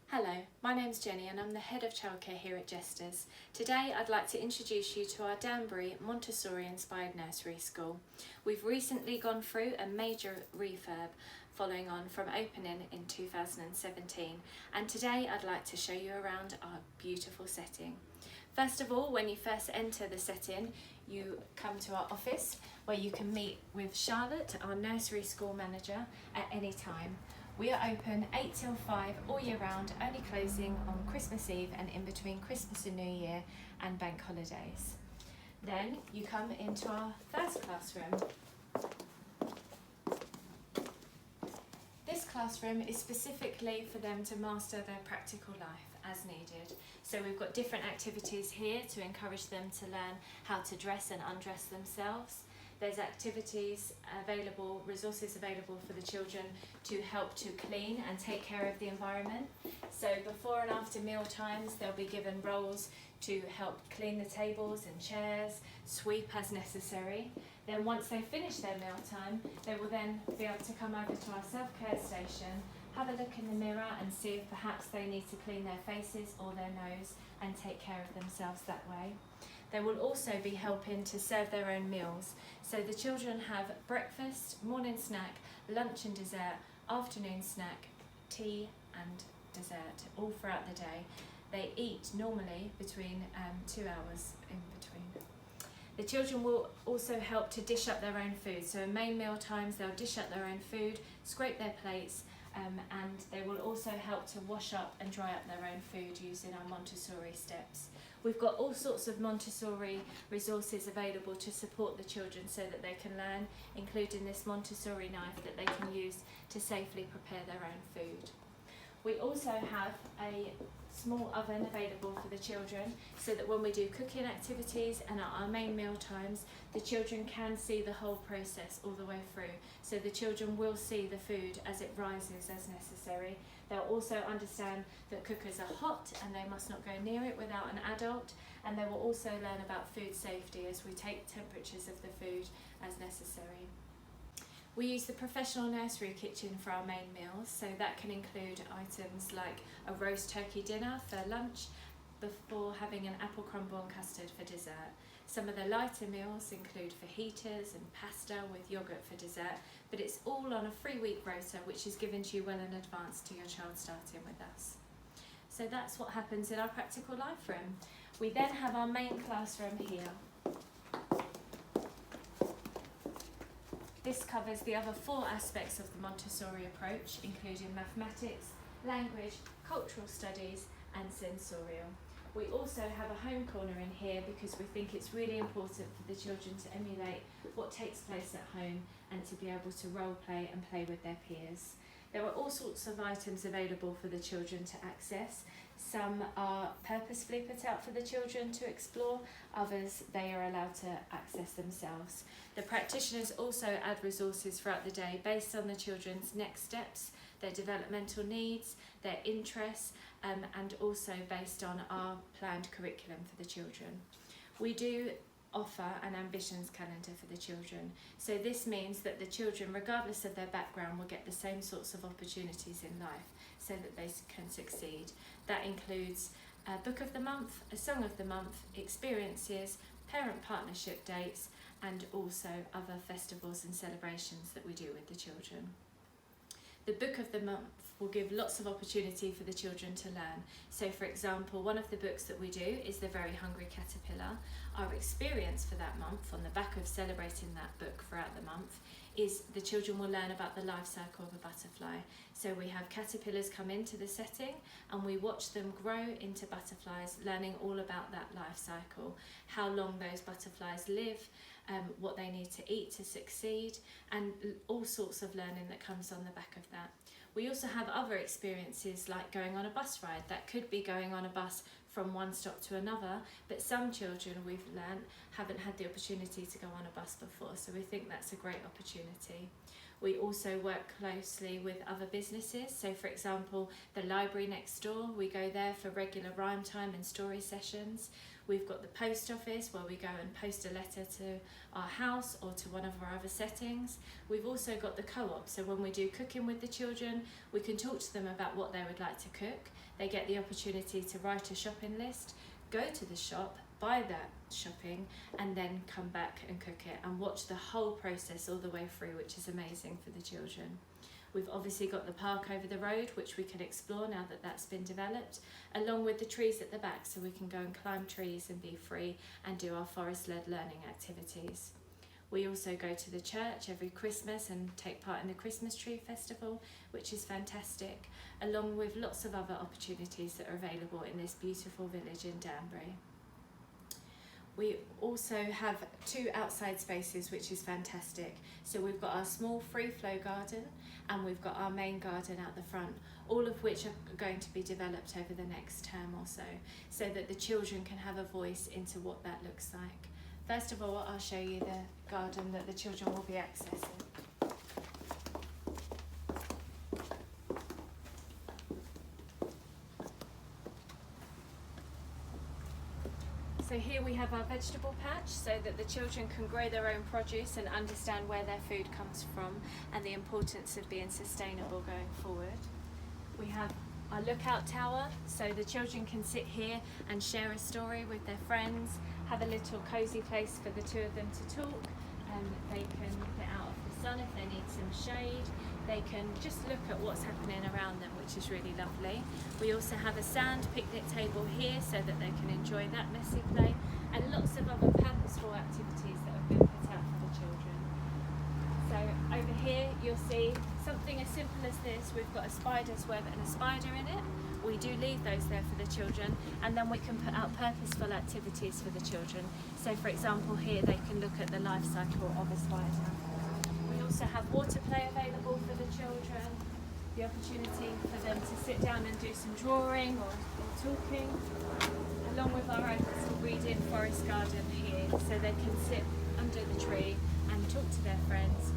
Hello, my name's Jenny and I'm the Head of Childcare here at Jesters. Today I'd like to introduce you to our Danbury Montessori Inspired Nursery School. We've recently gone through a major refurb following on from opening in 2017, and today I'd like to show you around our beautiful setting. First of all, when you first enter the setting, you come to our office where you can meet with Charlotte, our nursery school manager, at any time. We are open 8 till 5 all year round, only closing on Christmas Eve and in between Christmas and New Year and bank holidays. Then you come into our first classroom. This classroom is specifically for them to master their practical life as needed. So we've got different activities here to encourage them to learn how to dress and undress themselves. There's activities available, resources available for the children to help to clean and take care of the environment. So before and after meal times, they'll be given roles to help clean the tables and chairs, sweep as necessary. Then once they finish their meal time, they will then be able to come over to our self-care station, have a look in the mirror and see if perhaps they need to clean their faces or their nose and take care of themselves that way. They will also be helping to serve their own meals. So the children have breakfast, morning snack, lunch and dessert, afternoon snack, tea and dessert all throughout the day. They eat normally between 2 hours in between. The children will also help to dish up their own food. So in main meal times they'll dish up their own food, scrape their plates, and they will also help to wash up and dry up their own food using our Montessori steps. We've got all sorts of Montessori resources available to support the children so that they can learn, including this Montessori knife that they can use to safely prepare their own food. We also have a small oven available for the children so that when we do cooking activities and at our main meal times, the children can see the whole process all the way through. So the children will see the food as it rises as necessary. They'll also understand that cookers are hot and they must not go near it without an adult, and they will also learn about food safety as we take temperatures of the food as necessary. We use the professional nursery kitchen for our main meals, so that can include items like a roast turkey dinner for lunch before having an apple crumble and custard for dessert. Some of the lighter meals include fajitas and pasta with yoghurt for dessert, but it's all on a 3-week rota which is given to you well in advance to your child starting with us. So that's what happens in our practical life room. We then have our main classroom here. This covers the other 4 aspects of the Montessori approach, including mathematics, language, cultural studies and sensorial. We also have a home corner in here because we think it's really important for the children to emulate what takes place at home and to be able to role play and play with their peers. There are all sorts of items available for the children to access. Some are purposefully put out for the children to explore, others they are allowed to access themselves. The practitioners also add resources throughout the day based on the children's next steps, their developmental needs, their interests, and also based on our planned curriculum for the children. We do offer an ambitions calendar for the children. So this means that the children, regardless of their background, will get the same sorts of opportunities in life so that they can succeed. That includes a book of the month, a song of the month, experiences, parent partnership dates, and also other festivals and celebrations that we do with the children. The book of the month will give lots of opportunity for the children to learn. So for example, one of the books that we do is The Very Hungry Caterpillar. Our experience for that month, on the back of celebrating that book throughout the month, is the children will learn about the life cycle of a butterfly. So we have caterpillars come into the setting and we watch them grow into butterflies, learning all about that life cycle, how long those butterflies live, what they need to eat to succeed, and all sorts of learning that comes on the back of that. We also have other experiences like going on a bus ride. That could be going on a bus from one stop to another, but some children we've learnt haven't had the opportunity to go on a bus before, so we think that's a great opportunity. We also work closely with other businesses, so for example the library next door, we go there for regular rhyme time and story sessions. We've got the post office where we go and post a letter to our house or to one of our other settings. We've also got the co-op, so when we do cooking with the children, we can talk to them about what they would like to cook. They get the opportunity to write a shopping list, go to the shop, buy that shopping, and then come back and cook it and watch the whole process all the way through, which is amazing for the children. We've obviously got the park over the road, which we can explore now that that's been developed, along with the trees at the back, so we can go and climb trees and be free and do our forest-led learning activities. We also go to the church every Christmas and take part in the Christmas tree festival, which is fantastic, along with lots of other opportunities that are available in this beautiful village in Danbury. We also have 2 outside spaces, which is fantastic. So we've got our small free flow garden and we've got our main garden out the front, all of which are going to be developed over the next term or so that the children can have a voice into what that looks like. First of all, I'll show you the garden that the children will be accessing. So here we have our vegetable patch so that the children can grow their own produce and understand where their food comes from and the importance of being sustainable going forward. We have our lookout tower so the children can sit here and share a story with their friends, have a little cosy place for the 2 of them to talk, and they can get out of the sun if they need some shade. They can just look at what's happening around them, which is really lovely. We also have a sand picnic table here so that they can enjoy that messy play, and lots of other purposeful activities that have been put out for the children. So over here you'll see something as simple as this. We've got a spider's web and a spider in it. We do leave those there for the children, and then we can put out purposeful activities for the children. So for example here they can look at the life cycle of a spider. We also have water play available for the children, the opportunity for them to sit down and do some drawing or talking, along with our open reading forest garden here, so they can sit under the tree and talk to their friends